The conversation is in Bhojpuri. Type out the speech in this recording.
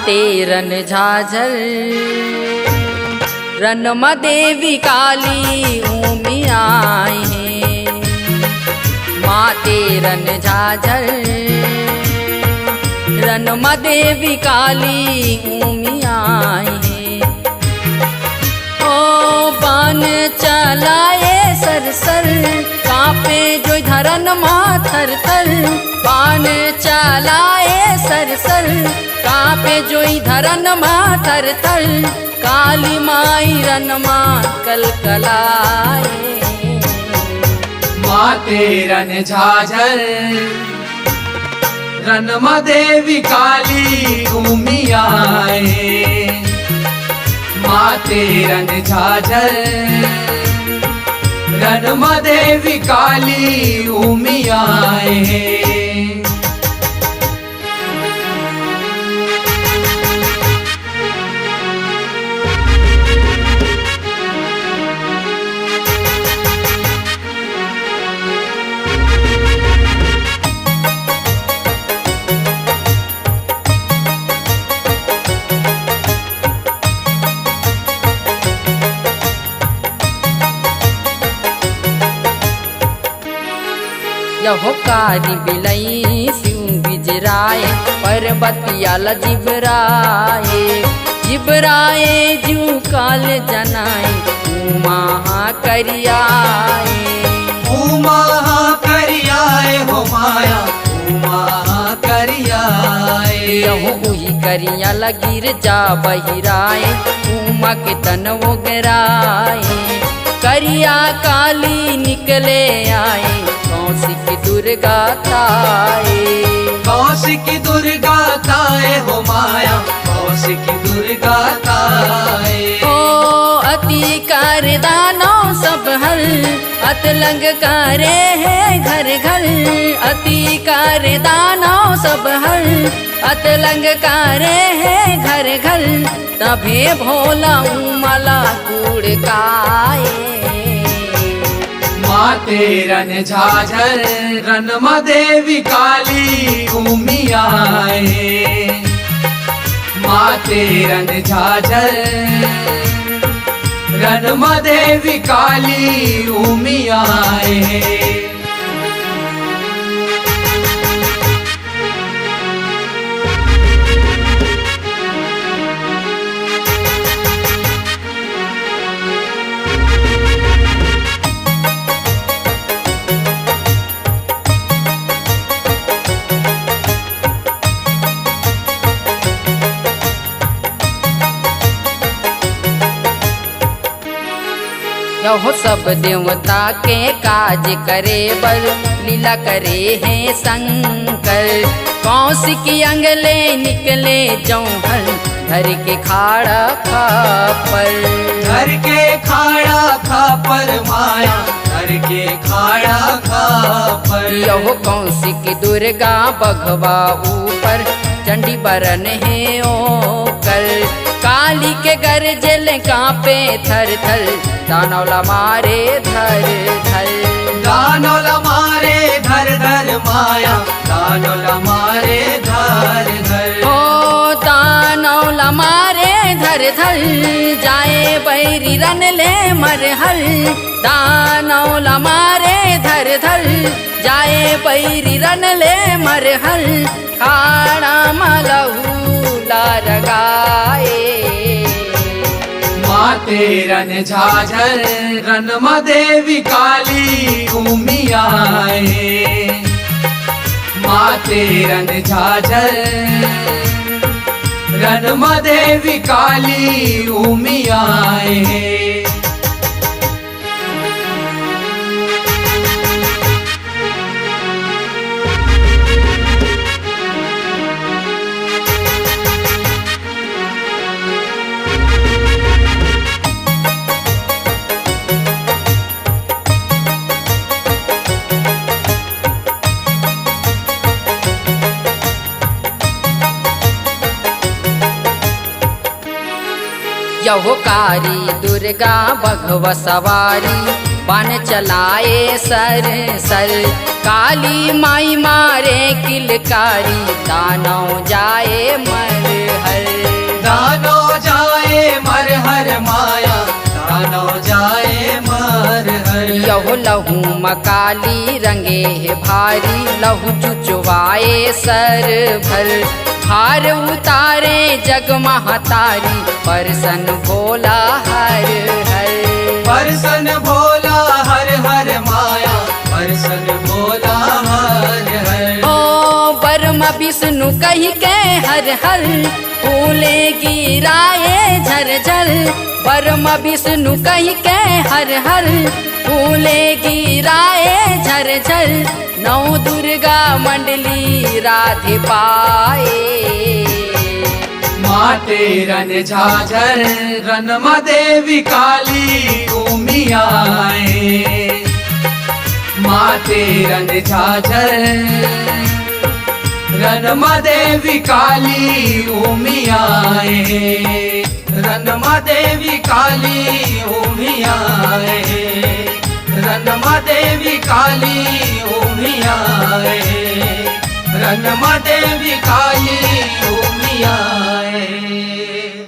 माते रन झाझर रनमा देवी काली उमियाई है। माते रन झाझर रनमा देवी काली उमियाई है। ओ बान चलाए सरसर कांपे जो धरन माथर थर। बान चलाए सरसर कांपे जो धरन माथर थर। काली माई रनमा कलकलाए। माते रन झाझर रनमा देवी काली उमियाए। माते रन झाझर रनमा देवी काली उमियाए। यहो कारी बिलई सिंह बिजराए पर्वतिया जिबराए। जिबराए जू काल जनाए उमा करियाए। उमा करियाए हो माया उमा करियाए। यहो उही करिया गिर जा बहिराए उमा के तन वो गिराए। करिया काली निकले आए कौशिक दुर्गा ताए। कौशिक दुर्गा ताए हो माया कौशिक दुर्गा ताए। ओ अति कर दानो सब हल अतलंग करे है घर घर। अति कर दानो सब हल अतलंग करे है घर घर। तभे भोला उमला कूड़ काए। माते रन झाझर रनमा देवी काली उमियाए। माते रन झाझर रनमा देवी काली उमियाए। यहो सब देवता के काज करे बर लीला करे हैं शंकर। कौशिक अंगले निकले जौहर धर के खाड़ा खापर। धर के खाड़ा खापर माया धर के खाड़ा खापर। यहो कौशिक दुर्गा बघवा ऊपर चंडी बरन है ओकर। काली के गरजल कांपे थर थर दानौला मारे धर धर। दानौला मारे धर धर माया दानौला मारे धर धर। ओ दानौला मारे धर धर जाए बैरी रन ले मरहल। दानौला मारे धर धर जाए बैरी रन ले मरहल। खाड़ा मलहू लारगाए। माते रन झाझर रनमा देवी काली उमियाए। माते रन झाझर रनमा देवी काली उमियाए। यहो कारी दुर्गा बघवा सवारी बाण चलाए सर सर, काली माई मारे किलकारी, दानव जाए मर हर। दानव जाए मर हर माया, दानव जाए मर हर। यहो लहू मकाली रंगे है भारी, लहू चुचवाए सर भर, भार उतारे जग महतारी, परसन भोला हर हर। परसन भोला हर हर माया, परसन भोला हर हर। ओ बर्मा विष्णु कही के हर हर, फूले गिराए झर झर, बर्मा विष्णु कही के हर हर, फूले गिराए झर झर, नौ दुर्गा मंडली राधे पाए। माते रन झाझर रणमा देवी काली उमियाए, माते रन झाझर रणमा देवी काली उमियाए, रणमा देवी काली उमियाए, रणमा देवी काली उमियाए, रणमा देवी काली उमियाए।